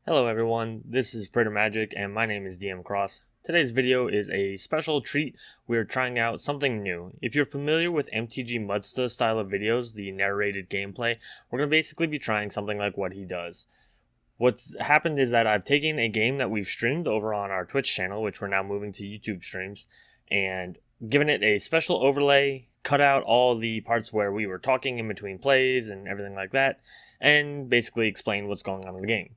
Hello everyone, this is Praetor Magic and my name is DM Cross. Today's video is a special treat. We're trying out something new. If you're familiar with MTG Mudsta style of videos, the narrated gameplay, we're going to basically be trying something like what he does. What's happened is that I've taken a game that we've streamed over on our Twitch channel, which we're now moving to YouTube streams, and given it a special overlay, cut out all the parts where we were talking in between plays and everything like that, and basically explain what's going on in the game.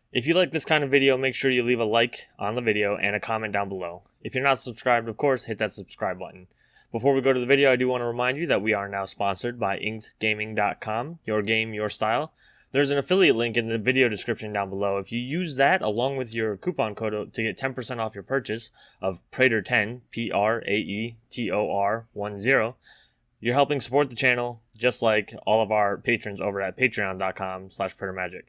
If you like this kind of video, make sure you leave a like on the video and a comment down below. If you're not subscribed, of course, hit that subscribe button. Before we go to the video, I do want to remind you that we are now sponsored by inkedgaming.com, your game, your style. There's an affiliate link in the video description down below. If you use that along with your coupon code to get 10% off your purchase of Praetor10, Praetor10, you're helping support the channel just like all of our patrons over at patreon.com/PraetorMagic.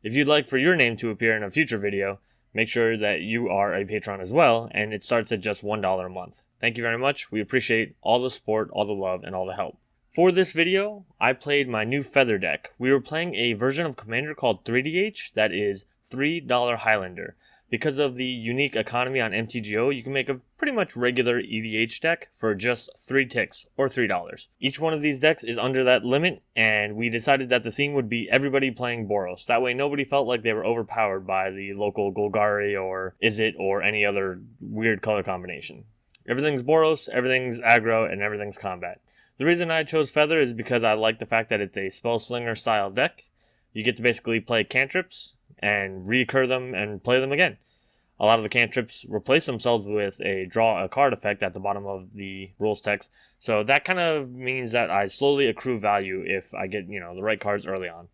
If you'd like for your name to appear in a future video, make sure that you are a patron as well, and it starts at just $1 a month. Thank you very much. We appreciate all the support, all the love, and all the help. For this video, I played my new Feather deck. We were playing a version of Commander called 3DH that is $3 Highlander. Because of the unique economy on MTGO, you can make a pretty much regular EDH deck for just 3 ticks, or $3. Each one of these decks is under that limit, and we decided that the theme would be everybody playing Boros. That way nobody felt like they were overpowered by the local Golgari or Izzet or any other weird color combination. Everything's Boros, everything's aggro, and everything's combat. The reason I chose Feather is because I like the fact that it's a Spellslinger style deck. You get to basically play cantrips and recur them and play them again. A lot of the cantrips replace themselves with a draw a card effect at the bottom of the rules text, so that kind of means that I slowly accrue value if I get, the right cards early on.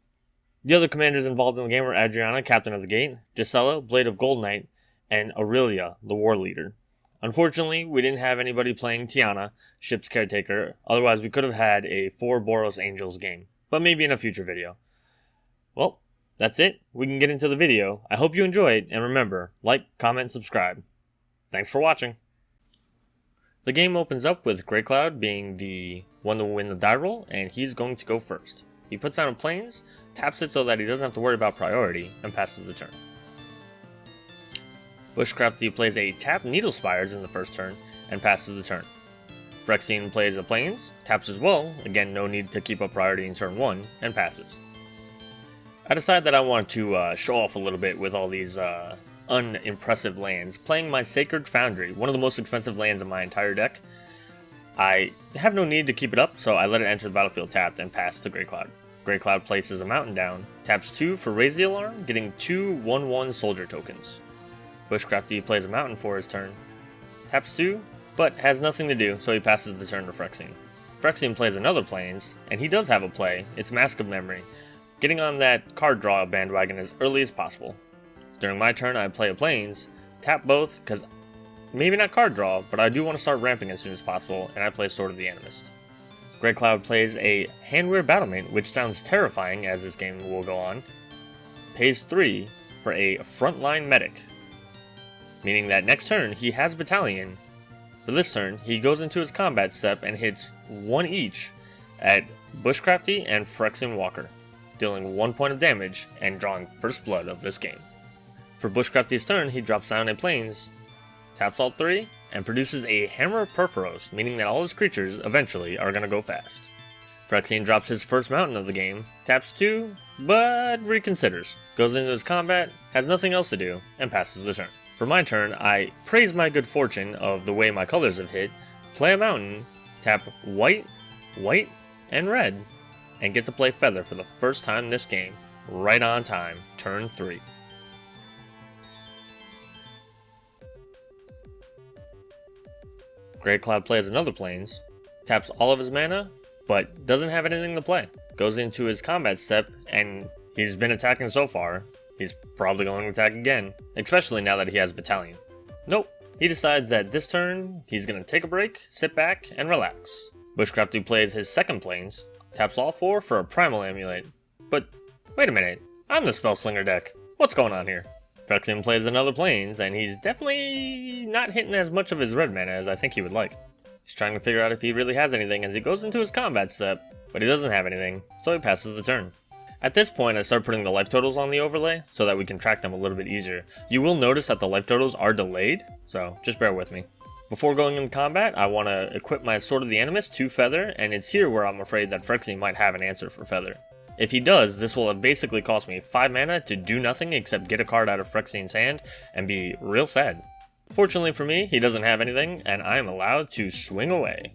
The other commanders involved in the game were Adriana, Captain of the Gate, Gisela, Blade of Gold Knight, and Aurelia, the War Leader. Unfortunately, we didn't have anybody playing Tiana, Ship's Caretaker, otherwise we could have had a 4 Boros Angels game, but maybe in a future video. Well, that's it. We can get into the video. I hope you enjoy it, and remember, like, comment, subscribe. Thanks for watching. The game opens up with Grey Cloud being the one to win the die roll, and he's going to go first. He puts down a Plains, taps it so that he doesn't have to worry about priority, and passes the turn. Bushcrafty plays a tap Needlespires in the first turn, and passes the turn. Phyrexian plays a Plains, taps as well, again no need to keep up priority in turn 1, and passes. I decided that I wanted to show off a little bit with all these unimpressive lands. Playing my Sacred Foundry, one of the most expensive lands in my entire deck. I have no need to keep it up, so I let it enter the battlefield tapped and pass to Grey Cloud. Grey Cloud places a mountain down, taps 2 for Raise the Alarm, getting 2 1/1 soldier tokens. Bushcrafty plays a mountain for his turn, taps 2, but has nothing to do, so he passes the turn to Phyrexian. Phyrexian plays another Plains, and he does have a play, it's Mask of Memory, getting on that card draw bandwagon as early as possible. During my turn, I play a Plains, tap both, because maybe not card draw, but I do want to start ramping as soon as possible, and I play Sword of the Animist. Grey Cloud plays a Handweir Battlemate, which sounds terrifying as this game will go on, pays 3 for a Frontline Medic, meaning that next turn he has Battalion. For this turn, he goes into his combat step and hits 1 each at Bushcrafty and Phyrexian Walker, dealing 1 point of damage and drawing first blood of this game. For Bushcrafty's turn, he drops down a Plains, taps all 3, and produces a Hammer of Perforos, meaning that all his creatures eventually are going to go fast. Phyrexian drops his first mountain of the game, taps 2, but reconsiders, goes into his combat, has nothing else to do, and passes the turn. For my turn, I praise my good fortune of the way my colors have hit, play a mountain, tap white, white, and red, and get to play Feather for the first time this game, right on time, turn 3. Grey Cloud plays another Plains, taps all of his mana, but doesn't have anything to play. Goes into his combat step, and he's been attacking so far, he's probably going to attack again, especially now that he has Battalion. Nope, he decides that this turn, he's going to take a break, sit back, and relax. Bushcrafty plays his second Plains, taps all 4 for a Primal Amulet. But, wait a minute, I'm the Spellslinger deck. What's going on here? Phyrexian plays another Plains, and he's definitely not hitting as much of his red mana as I think he would like. He's trying to figure out if he really has anything as he goes into his combat step, but he doesn't have anything, so he passes the turn. At this point, I start putting the life totals on the overlay so that we can track them a little bit easier. You will notice that the life totals are delayed, so just bear with me. Before going into combat, I want to equip my Sword of the Animus to Feather, and it's here where I'm afraid that Phyrexian might have an answer for Feather. If he does, this will have basically cost me 5 mana to do nothing except get a card out of Phyrexian's hand and be real sad. Fortunately for me, he doesn't have anything, and I am allowed to swing away.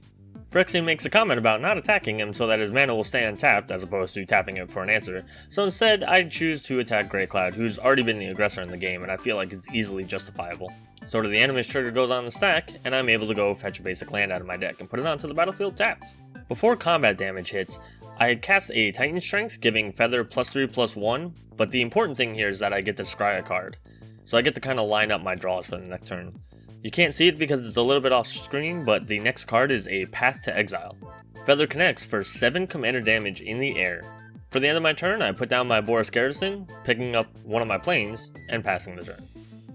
Phyrexian makes a comment about not attacking him so that his mana will stay untapped as opposed to tapping it for an answer, so instead I choose to attack Grey Cloud, who's already been the aggressor in the game, and I feel like it's easily justifiable. Sword of the Animus trigger goes on the stack, and I'm able to go fetch a basic land out of my deck and put it onto the battlefield tapped. Before combat damage hits, I cast a Titan Strength, giving Feather +3/+1, but the important thing here is that I get to scry a card, so I get to kind of line up my draws for the next turn. You can't see it because it's a little bit off screen, but the next card is a Path to Exile. Feather connects for 7 commander damage in the air. For the end of my turn, I put down my Boris Garrison, picking up one of my planes, and passing the turn.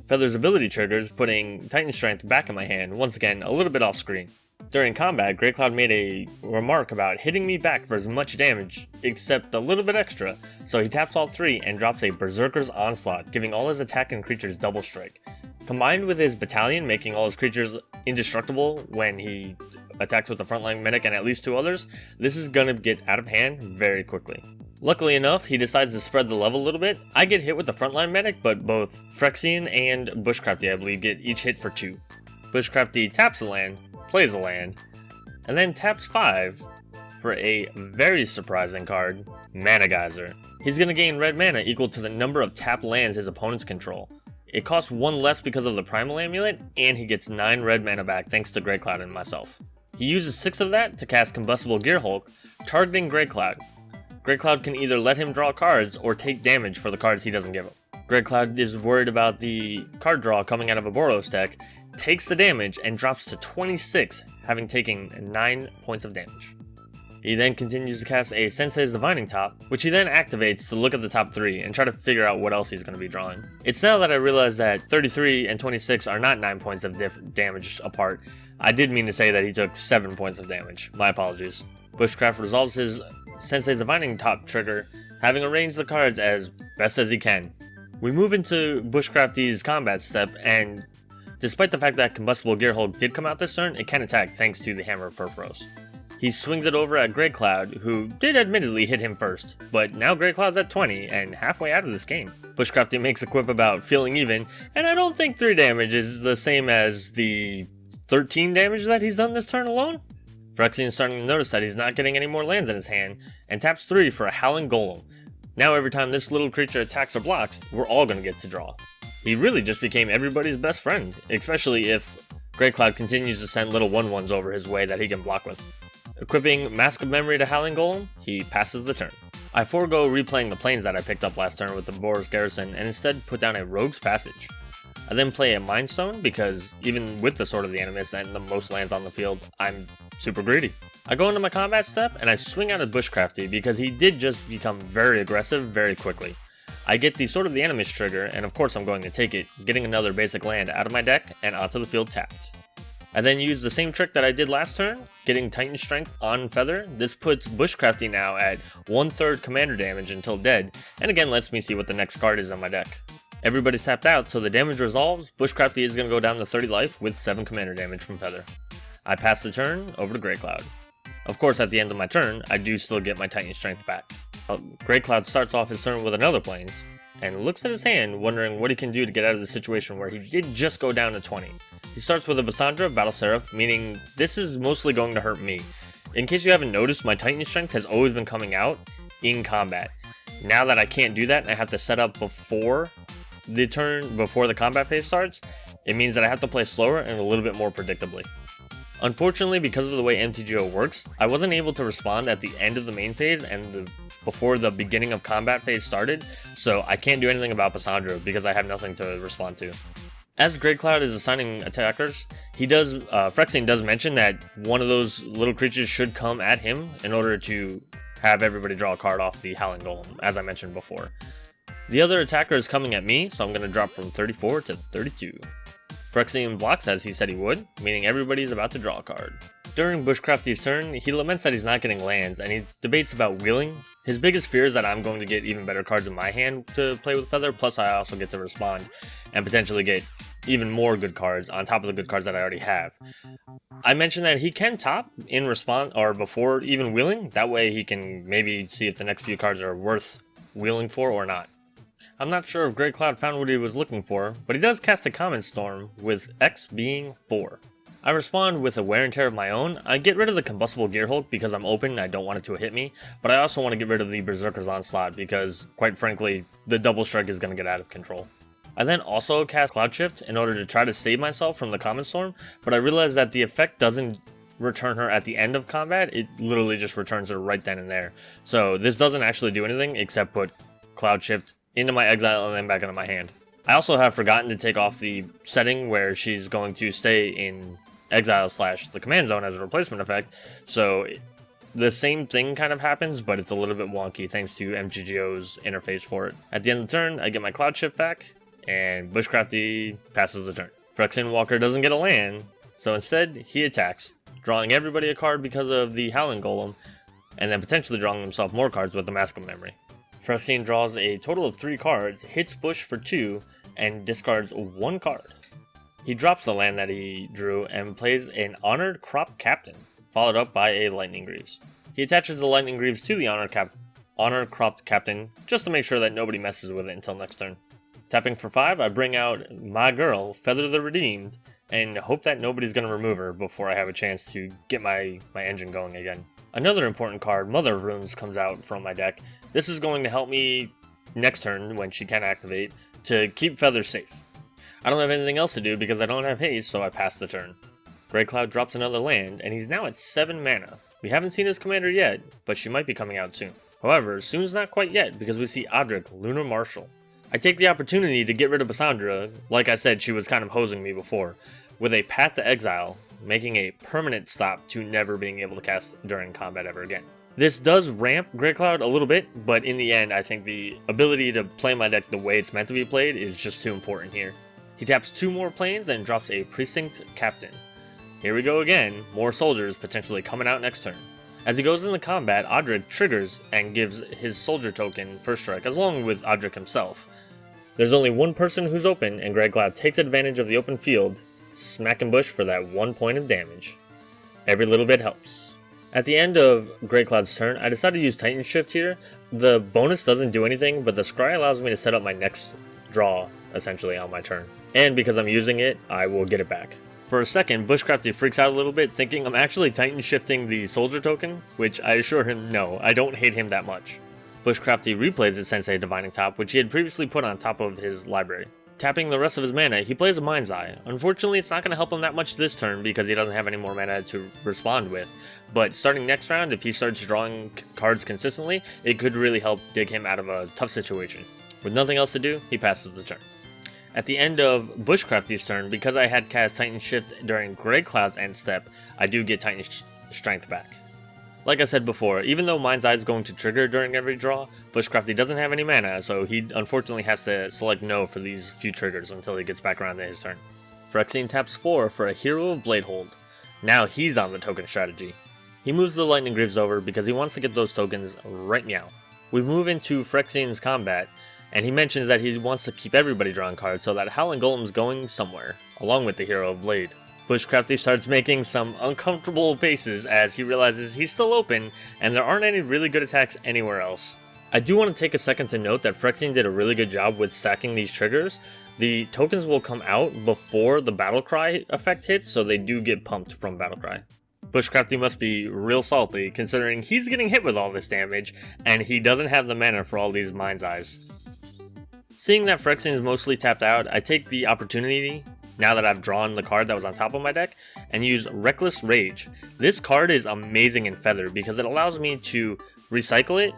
Feather's ability triggers, putting Titan Strength back in my hand, once again a little bit off screen. During combat, Grey Cloud made a remark about hitting me back for as much damage, except a little bit extra, so he taps all 3 and drops a Berserker's Onslaught, giving all his attacking creatures double strike. Combined with his battalion making all his creatures indestructible when he attacks with the frontline medic and at least 2 others, this is gonna get out of hand very quickly. Luckily enough, he decides to spread the level a little bit. I get hit with the frontline medic, but both Phyrexian and Bushcrafty, I believe, get each hit for 2. Bushcrafty taps a land, plays a land, and then taps 5 for a very surprising card, Mana Geyser. He's gonna gain red mana equal to the number of tapped lands his opponents control. It costs 1 less because of the Primal Amulet, and he gets 9 red mana back thanks to Grey Cloud and myself. He uses 6 of that to cast Combustible Gearhulk, targeting Grey Cloud. Grey Cloud can either let him draw cards or take damage for the cards he doesn't give him. Grey Cloud is worried about the card draw coming out of a Boros deck, takes the damage, and drops to 26, having taken 9 points of damage. He then continues to cast a Sensei's Divining Top, which he then activates to look at the top 3 and try to figure out what else he's going to be drawing. It's now that I realize that 33 and 26 are not 9 points of damage apart. I did mean to say that he took 7 points of damage. My apologies. Bushcraft resolves his Sensei's Divining Top trigger, having arranged the cards as best as he can. We move into Bushcrafty's combat step, and despite the fact that Combustible Gearhulk did come out this turn, it can attack thanks to the Hammer of Purphoros. He swings it over at Grey Cloud, who did admittedly hit him first, but now Grey Cloud's at 20 and halfway out of this game. Bushcrafty makes a quip about feeling even, and I don't think 3 damage is the same as the 13 damage that he's done this turn alone. Phyrexian is starting to notice that he's not getting any more lands in his hand, and taps 3 for a Howling Golem. Now every time this little creature attacks or blocks, we're all going to get to draw. He really just became everybody's best friend, especially if Grey Cloud continues to send little 1/1s over his way that he can block with. Equipping Mask of Memory to Howling Golem, he passes the turn. I forego replaying the planes that I picked up last turn with the Boris Garrison and instead put down a Rogue's Passage. I then play a Mind Stone because even with the Sword of the Animus and the most lands on the field, I'm super greedy. I go into my combat step and I swing out at Bushcrafty because he did just become very aggressive very quickly. I get the Sword of the Animus trigger, and of course I'm going to take it, getting another basic land out of my deck and onto the field tapped. I then use the same trick that I did last turn, getting Titan Strength on Feather. This puts Bushcrafty now at 1/3 commander damage until dead, and again lets me see what the next card is on my deck. Everybody's tapped out, so the damage resolves. Bushcrafty is going to go down to 30 life with 7 commander damage from Feather. I pass the turn over to Grey Cloud. Of course, at the end of my turn, I do still get my Titan Strength back. Grey Cloud starts off his turn with another Plains, and looks at his hand, wondering what he can do to get out of the situation where he did just go down to 20. He starts with a Bassandra Battle Seraph, meaning this is mostly going to hurt me. In case you haven't noticed, my Titan Strength has always been coming out in combat. Now that I can't do that and I have to set up before the turn, before the combat phase starts, it means that I have to play slower and a little bit more predictably. Unfortunately, because of the way MTGO works, I wasn't able to respond at the end of the main phase and before the beginning of combat phase started, so I can't do anything about Bassandra because I have nothing to respond to. As Grey Cloud is assigning attackers, Phyrexian does mention that one of those little creatures should come at him in order to have everybody draw a card off the Howling Golem, as I mentioned before. The other attacker is coming at me, so I'm going to drop from 34 to 32. Phyrexian blocks as he said he would, meaning everybody is about to draw a card. During Bushcrafty's turn, he laments that he's not getting lands, and he debates about wheeling. His biggest fear is that I'm going to get even better cards in my hand to play with Feather, plus I also get to respond and potentially get even more good cards on top of the good cards that I already have. I mentioned that he can top in response or before even wheeling, that way he can maybe see if the next few cards are worth wheeling for or not. I'm not sure if Grey Cloud found what he was looking for, but he does cast a Common Storm with X being 4. I respond with a Wear and Tear of my own. I get rid of the Combustible Gearhulk because I'm open and I don't want it to hit me, but I also want to get rid of the Berserker's Onslaught because, quite frankly, the double strike is going to get out of control. I then also cast Cloud Shift in order to try to save myself from the Common Storm, but I realized that the effect doesn't return her at the end of combat, it literally just returns her right then and there. So this doesn't actually do anything except put Cloud Shift into my exile and then back into my hand. I also have forgotten to take off the setting where she's going to stay in exile / the command zone as a replacement effect, so the same thing kind of happens, but it's a little bit wonky thanks to MGGO's interface for it. At the end of the turn, I get my Cloud Shift back, and Bushcrafty passes the turn. Phyrexian Walker doesn't get a land, so instead he attacks, drawing everybody a card because of the Howling Golem, and then potentially drawing himself more cards with the Mask of Memory. Phyrexian draws a total of 3 cards, hits Bush for 2, and discards 1 card. He drops the land that he drew and plays an Honored Crop Captain, followed up by a Lightning Greaves. He attaches the Lightning Greaves to the Honored Cropped Captain, just to make sure that nobody messes with it until next turn. Tapping for 5, I bring out my girl, Feather the Redeemed, and hope that nobody's going to remove her before I have a chance to get my engine going again. Another important card, Mother of Runes, comes out from my deck. This is going to help me next turn, when she can activate, to keep Feather safe. I don't have anything else to do because I don't have haste, so I pass the turn. Grey Cloud drops another land, and he's now at 7 mana. We haven't seen his commander yet, but she might be coming out soon. However, soon's not quite yet because we see Odric, Lunar Marshal. I take the opportunity to get rid of Bassandra, like I said she was kind of hosing me before, with a Path to Exile, making a permanent stop to never being able to cast during combat ever again. This does ramp Grey Cloud a little bit, but in the end I think the ability to play my deck the way it's meant to be played is just too important here. He taps 2 more planes and drops a Precinct Captain. Here we go again, more soldiers potentially coming out next turn. As he goes into combat, Odric triggers and gives his soldier token first strike, along with Odric himself. There's only one person who's open, and Grey Cloud takes advantage of the open field, smacking Bush for that 1 point of damage. Every little bit helps. At the end of Grey Cloud's turn, I decided to use Titan Shift here. The bonus doesn't do anything, but the scry allows me to set up my next draw, essentially, on my turn. And because I'm using it, I will get it back. For a second, Bushcrafty freaks out a little bit, thinking I'm actually Titan Shifting the soldier token, which I assure him no, I don't hate him that much. Bushcrafty replays his Sensei Divining Top, which he had previously put on top of his library. Tapping the rest of his mana, he plays a Mind's Eye. Unfortunately, it's not going to help him that much this turn because he doesn't have any more mana to respond with, but starting next round, if he starts drawing cards consistently, it could really help dig him out of a tough situation. With nothing else to do, he passes the turn. At the end of Bushcrafty's turn, because I had cast Titan Shift during Grey Cloud's end step, I do get Titan Strength back. Like I said before, even though Mind's Eye is going to trigger during every draw, Bushcrafty doesn't have any mana, so he unfortunately has to select no for these few triggers until he gets back around to his turn. Phyrexian taps 4 for a Hero of Bladehold. Now he's on the token strategy. He moves the Lightning Greaves over because he wants to get those tokens right now. We move into Phyrexian's combat, and he mentions that he wants to keep everybody drawing cards so that Howling Golem's going somewhere, along with the Hero of Blade. Bushcrafty starts making some uncomfortable faces as he realizes he's still open and there aren't any really good attacks anywhere else. I do want to take a second to note that Phyrexian did a really good job with stacking these triggers. The tokens will come out before the Battlecry effect hits, so they do get pumped from Battlecry. Bushcrafty must be real salty considering he's getting hit with all this damage and he doesn't have the mana for all these Mind's Eyes. Seeing that Phyrexian is mostly tapped out, I take the opportunity, now that I've drawn the card that was on top of my deck, and use Reckless Rage. This card is amazing in Feather because it allows me to recycle it,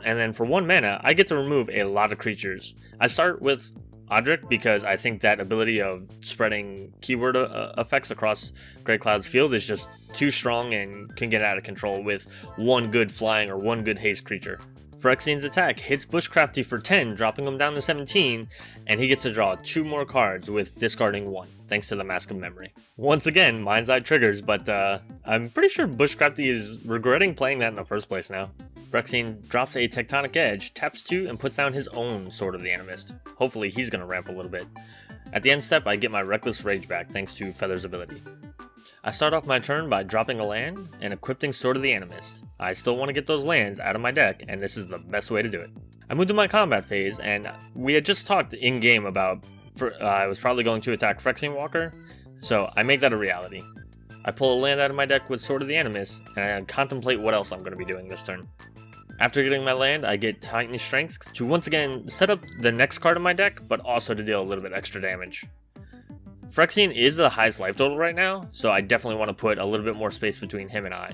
and then for 1 mana, I get to remove a lot of creatures. I start with Odric because I think that ability of spreading keyword effects across Grey Cloud's field is just too strong and can get out of control with 1 good flying or 1 good haste creature. Phyrexian's attack hits Bushcrafty for 10, dropping him down to 17, and he gets to draw 2 more cards with discarding 1, thanks to the Mask of Memory. Once again, Mind's Eye triggers, but I'm pretty sure Bushcrafty is regretting playing that in the first place now. Phyrexian drops a Tectonic Edge, taps 2, and puts down his own Sword of the Animist. Hopefully he's going to ramp a little bit. At the end step, I get my Reckless Rage back thanks to Feather's ability. I start off my turn by dropping a land and equipping Sword of the Animist. I still want to get those lands out of my deck, and this is the best way to do it. I moved to my combat phase, and we had just talked in-game about I was probably going to attack Phyrexian Walker, so I make that a reality. I pull a land out of my deck with Sword of the Animist, and I contemplate what else I'm going to be doing this turn. After getting my land, I get Titan Strength to once again set up the next card in my deck, but also to deal a little bit extra damage. Phyrexian is the highest life total right now, so I definitely want to put a little bit more space between him and I.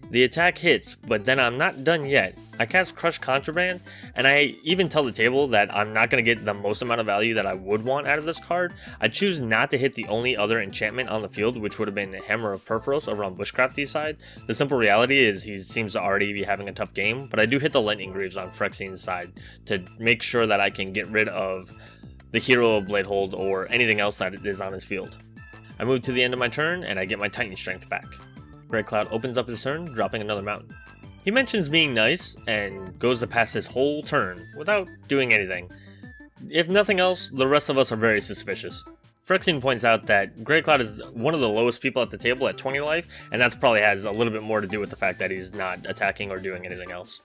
The attack hits, but then I'm not done yet. I cast Crush Contraband, and I even tell the table that I'm not going to get the most amount of value that I would want out of this card. I choose not to hit the only other enchantment on the field, which would have been Hammer of Perforos over on Bushcrafty's side. The simple reality is he seems to already be having a tough game, but I do hit the Lightning Greaves on Phyrexian's side to make sure that I can get rid of the Hero of Bladehold or anything else that is on his field. I move to the end of my turn, and I get my Titan Strength back. Grey Cloud opens up his turn, dropping another mountain. He mentions being nice, and goes to pass his whole turn without doing anything. If nothing else, the rest of us are very suspicious. Phyrexian points out that Grey Cloud is one of the lowest people at the table at 20 life, and that probably has a little bit more to do with the fact that he's not attacking or doing anything else.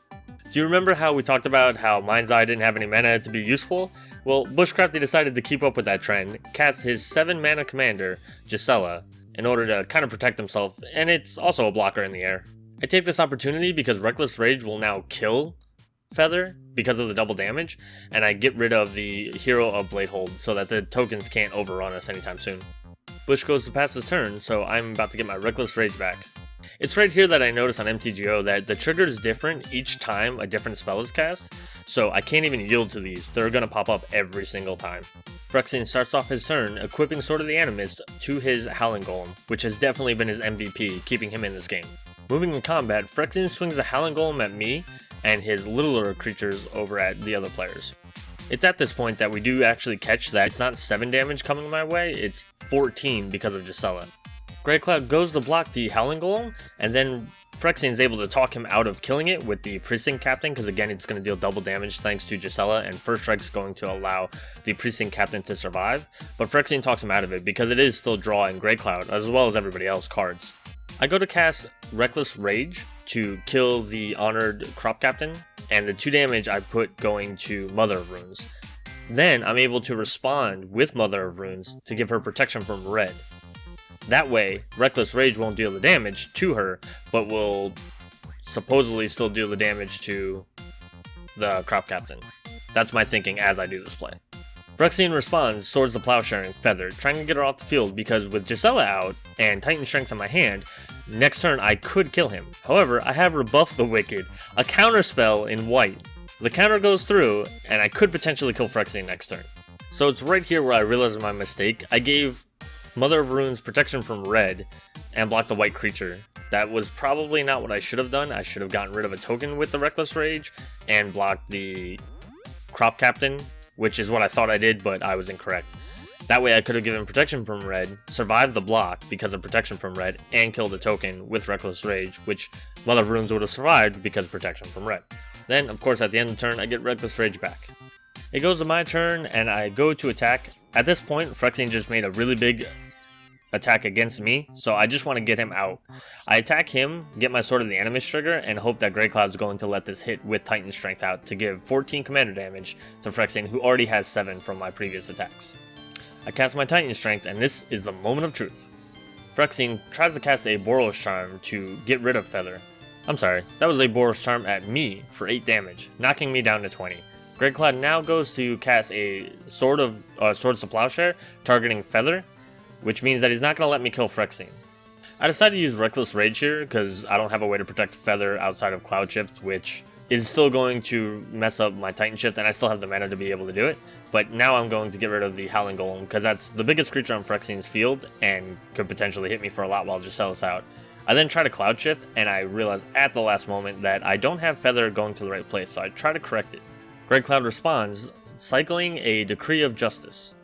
Do you remember how we talked about how Mind's Eye didn't have any mana to be useful? Well, Bushcrafty decided to keep up with that trend, cast his 7 mana commander, Gisela, in order to kind of protect himself, and it's also a blocker in the air. I take this opportunity because Reckless Rage will now kill Feather because of the double damage, and I get rid of the Hero of Bladehold so that the tokens can't overrun us anytime soon. Bush goes to pass his turn, so I'm about to get my Reckless Rage back. It's right here that I notice on MTGO that the trigger is different each time a different spell is cast, so I can't even yield to these. They're going to pop up every single time. Phyrexian starts off his turn equipping Sword of the Animist to his Howling Golem, which has definitely been his MVP, keeping him in this game. Moving in combat, Phyrexian swings the Howling Golem at me and his littler creatures over at the other players. It's at this point that we do actually catch that it's not 7 damage coming my way, it's 14 because of Gisela. Grey Cloud goes to block the Howling Golem, and then Phyrexian is able to talk him out of killing it with the Precinct Captain, because again it's going to deal double damage thanks to Gisela, and First Strike's going to allow the Precinct Captain to survive, but Phyrexian talks him out of it because it is still drawing Grey Cloud, as well as everybody else cards. I go to cast Reckless Rage to kill the Honored Crop Captain, and the 2 damage I put going to Mother of Runes. Then I'm able to respond with Mother of Runes to give her protection from red. That way, Reckless Rage won't deal the damage to her, but will supposedly still deal the damage to the Crop Captain. That's my thinking as I do this play. Phyrexian responds, Swords the Plowshare and Feather, trying to get her off the field because with Gisela out and Titan Strength in my hand, next turn I could kill him. However, I have Rebuff the Wicked, a counterspell in white. The counter goes through, and I could potentially kill Phyrexian next turn. So it's right here where I realized my mistake. I gave Mother of Runes protection from red and blocked the white creature. That was probably not what I should have done. I should have gotten rid of a token with the Reckless Rage and blocked the Crop Captain, which is what I thought I did, but I was incorrect. That way I could have given protection from red, survived the block because of protection from red, and killed a token with Reckless Rage, which Mother of Runes would have survived because of protection from red. Then, of course, at the end of the turn, I get Reckless Rage back. It goes to my turn, and I go to attack. At this point, Phyrexian just made a really big attack against me, so I just want to get him out. I attack him, get my Sword of the Animist trigger, and hope that Grey Cloud's going to let this hit with Titan Strength out to give 14 commander damage to Phyrexian, who already has 7 from my previous attacks. I cast my Titan Strength, and this is the moment of truth. Phyrexian tries to cast a Boros Charm to get rid of Feather. I'm sorry, that was a Boros Charm at me for 8 damage, knocking me down to 20. Grey Cloud now goes to cast a Swords to Plowshare, targeting Feather, which means that he's not going to let me kill Phyrexian. I decided to use Reckless Rage here because I don't have a way to protect Feather outside of Cloud Shift, which is still going to mess up my Titan Shift, and I still have the mana to be able to do it. But now I'm going to get rid of the Howling Golem because that's the biggest creature on Phyrexian's field and could potentially hit me for a lot while Gisela's out. I then try to Cloud Shift, and I realize at the last moment that I don't have Feather going to the right place, so I try to correct it. Great Cloud responds, cycling a Decree of Justice.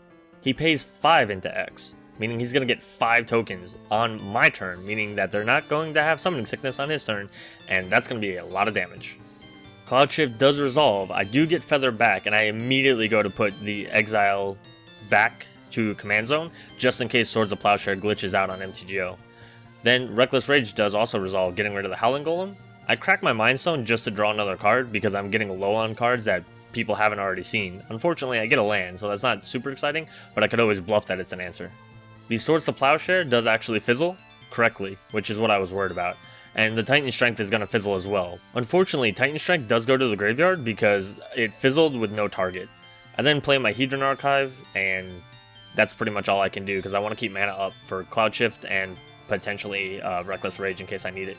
He pays 5 into X, meaning he's going to get 5 tokens on my turn, meaning that they're not going to have Summoning Sickness on his turn, and that's going to be a lot of damage. Cloud Shift does resolve, I do get Feather back, and I immediately go to put the Exile back to Command Zone, just in case Swords of Plowshare glitches out on MTGO. Then Reckless Rage does also resolve, getting rid of the Howling Golem. I crack my Mind Stone just to draw another card, because I'm getting low on cards that people haven't already seen. Unfortunately, I get a land, so that's not super exciting, but I could always bluff that it's an answer. The Swords to Plowshare does actually fizzle correctly, which is what I was worried about. And the Titan Strength is going to fizzle as well. Unfortunately, Titan Strength does go to the graveyard because it fizzled with no target. I then play my Hedron Archive, and that's pretty much all I can do because I want to keep mana up for Cloud Shift and potentially Reckless Rage in case I need it.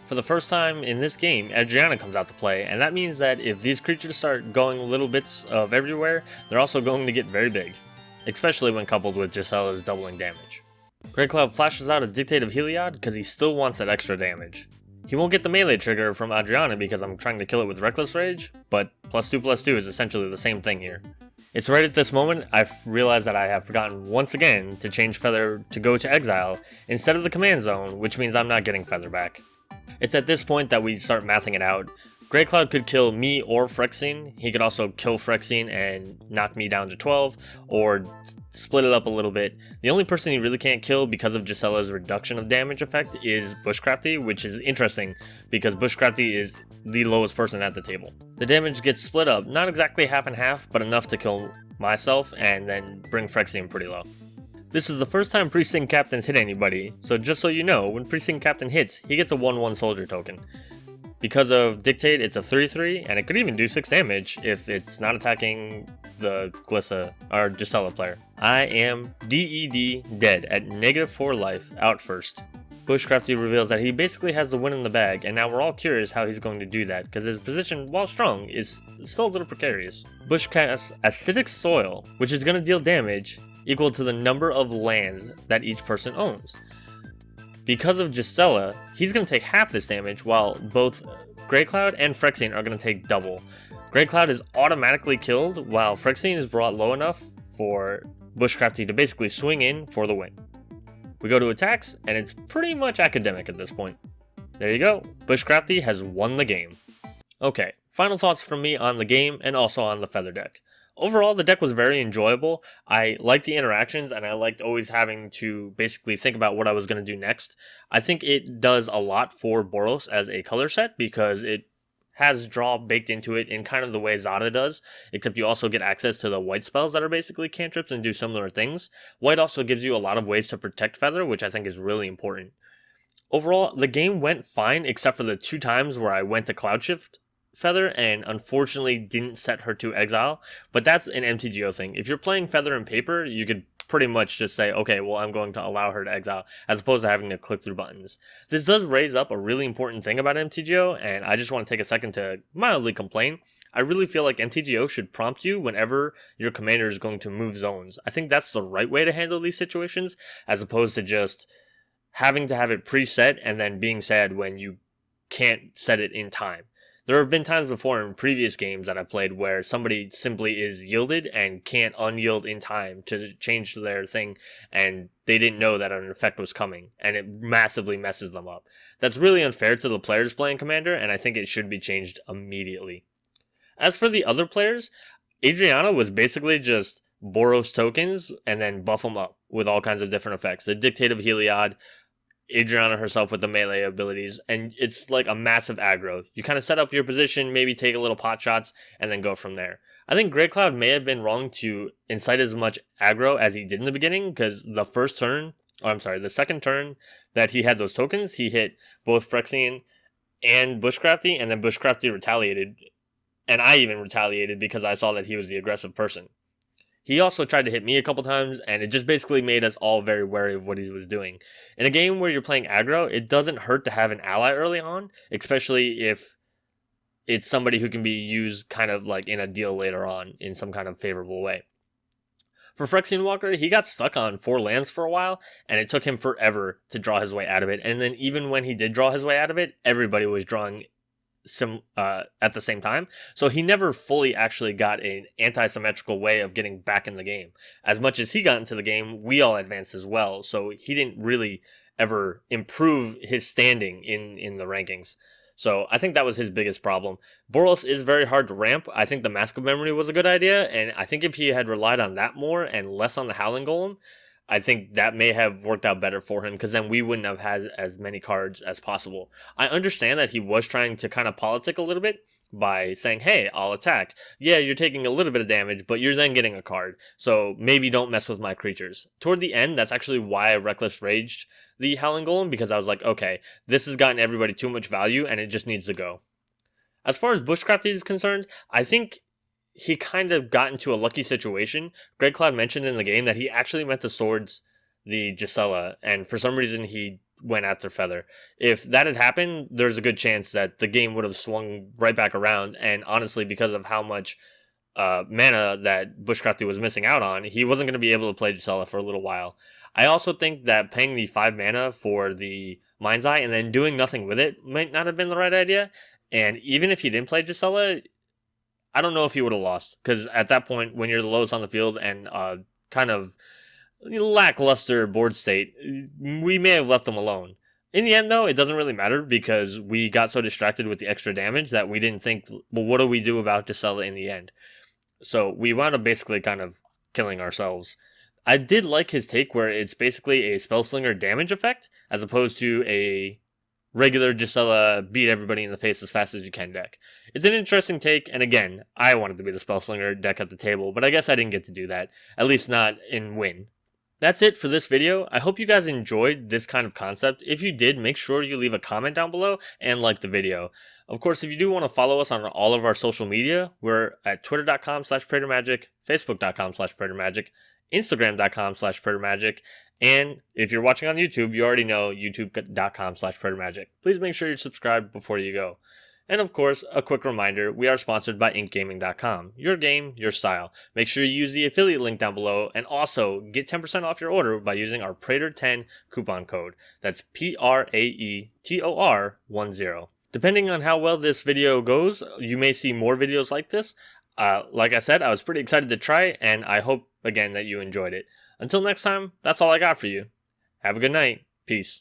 For the first time in this game, Adriana comes out to play, and that means that if these creatures start going little bits of everywhere, they're also going to get very big, especially when coupled with Gisella's doubling damage. Great Cloud flashes out a Dictate of Heliod because he still wants that extra damage. He won't get the melee trigger from Adriana because I'm trying to kill it with Reckless Rage, but +2/+2 is essentially the same thing here. It's right at this moment I realize that I have forgotten once again to change Feather to go to Exile instead of the Command Zone, which means I'm not getting Feather back. It's at this point that we start mathing it out. Great Cloud could kill me or Phyrexian. He could also kill Phyrexian and knock me down to 12, or split it up a little bit. The only person he really can't kill because of Gisella's reduction of damage effect is Bushcrafty, which is interesting because Bushcrafty is the lowest person at the table. The damage gets split up, not exactly half and half, but enough to kill myself and then bring Phyrexian pretty low. This is the first time Precinct Captains hit anybody, so just so you know, when Precinct Captain hits, he gets a 1/1 soldier token. Because of Dictate, it's a 3/3, and it could even do 6 damage if it's not attacking the Glissa or Gisela player. I am DED dead at -4 life, out first. Bushcrafty reveals that he basically has the win in the bag, and now we're all curious how he's going to do that, because his position, while strong, is still a little precarious. Bush casts Acidic Soil, which is going to deal damage equal to the number of lands that each person owns. Because of Gisela, he's going to take half this damage, while both Great Cloud and Phyrexian are going to take double. Great Cloud is automatically killed, while Phyrexian is brought low enough for Bushcrafty to basically swing in for the win. We go to attacks, and it's pretty much academic at this point. There you go, Bushcrafty has won the game. Okay, final thoughts from me on the game and also on the Feather deck. Overall, the deck was very enjoyable. I liked the interactions, and I liked always having to basically think about what I was going to do next. I think it does a lot for Boros as a color set because it has draw baked into it in kind of the way Zada does, except you also get access to the white spells that are basically cantrips and do similar things. White also gives you a lot of ways to protect Feather, which I think is really important. Overall, the game went fine except for the 2 times where I went to Cloud Shift Feather and unfortunately didn't set her to Exile, but that's an MTGO thing. If you're playing Feather in paper, you could pretty much just say, okay, well, I'm going to allow her to Exile, as opposed to having to click through buttons. This does raise up a really important thing about MTGO, and I just want to take a second to mildly complain. I really feel like MTGO should prompt you whenever your commander is going to move zones. I think that's the right way to handle these situations, as opposed to just having to have it preset and then being sad when you can't set it in time. There have been times before in previous games that I've played where somebody simply is yielded and can't unyield in time to change their thing, and they didn't know that an effect was coming, and it massively messes them up. That's really unfair to the players playing Commander, and I think it should be changed immediately. As for the other players, Adriana was basically just Boros tokens and then buff them up with all kinds of different effects. The Dictate of Heliod, Adriana herself with the melee abilities, and it's like a massive aggro. You kind of set up your position, maybe take a little pot shots, and then go from there. I think Great Cloud may have been wrong to incite as much aggro as he did in the beginning, because the second turn that he had those tokens, he hit both Phyrexian and Bushcrafty, and then Bushcrafty retaliated, and I even retaliated because I saw that he was the aggressive person. He also tried to hit me a couple times, and it just basically made us all very wary of what he was doing. In a game where you're playing aggro, it doesn't hurt to have an ally early on, especially if it's somebody who can be used kind of like in a deal later on in some kind of favorable way. For Phyrexian Walker, he got stuck on 4 lands for a while, and it took him forever to draw his way out of it. And then even when he did draw his way out of it, everybody was drawing at the same time. So he never fully actually got an anti-symmetrical way of getting back in the game. As much as he got into the game, we all advanced as well. So he didn't really ever improve his standing in the rankings. So I think that was his biggest problem. Boros is very hard to ramp. I think the Mask of Memory was a good idea, and I think if he had relied on that more and less on the Howling Golem, I think that may have worked out better for him, because then we wouldn't have had as many cards as possible. I understand that he was trying to kind of politic a little bit by saying, hey, I'll attack. Yeah, you're taking a little bit of damage, but you're then getting a card, so maybe don't mess with my creatures. Toward the end, that's actually why I Reckless Raged the Howling Golem, because I was like, okay, this has gotten everybody too much value, and it just needs to go. As far as Bushcrafty is concerned, I think he kind of got into a lucky situation. Greg Cloud mentioned in the game that he actually meant to swords the Gisela, and for some reason he went after Feather. If that had happened, there's a good chance that the game would have swung right back around, and honestly, because of how much mana that Bushcrafty was missing out on, he wasn't going to be able to play Gisela for a little while. I also think that paying the 5 mana for the Mind's Eye and then doing nothing with it might not have been the right idea, and even if he didn't play Gisela, I don't know if he would have lost, because at that point, when you're the lowest on the field and kind of lackluster board state, we may have left him alone. In the end, though, it doesn't really matter, because we got so distracted with the extra damage that we didn't think, well, what do we do about Gisela in the end? So we wound up basically kind of killing ourselves. I did like his take where it's basically a Spellslinger damage effect, as opposed to a regular Gisela beat everybody in the face as fast as you can deck. It's an interesting take, and again, I wanted to be the Spellslinger deck at the table, but I guess I didn't get to do that, at least not in win. That's it for this video. I hope you guys enjoyed this kind of concept. If you did, make sure you leave a comment down below and like the video. Of course, if you do want to follow us on all of our social media, we're at twitter.com/PraetorMagic, facebook.com/PraetorMagic, instagram.com/PraetorMagic, and if you're watching on YouTube, you already know youtube.com/PraetorMagic. Please make sure you subscribe before you go. And of course, a quick reminder, we are sponsored by inkgaming.com. Your game, your style. Make sure you use the affiliate link down below, and also get 10% off your order by using our Praetor10 coupon code. That's PRAETOR10. Depending on how well this video goes, you may see more videos like this. Like I said, I was pretty excited to try, and I hope, again, that you enjoyed it. Until next time, that's all I got for you. Have a good night. Peace.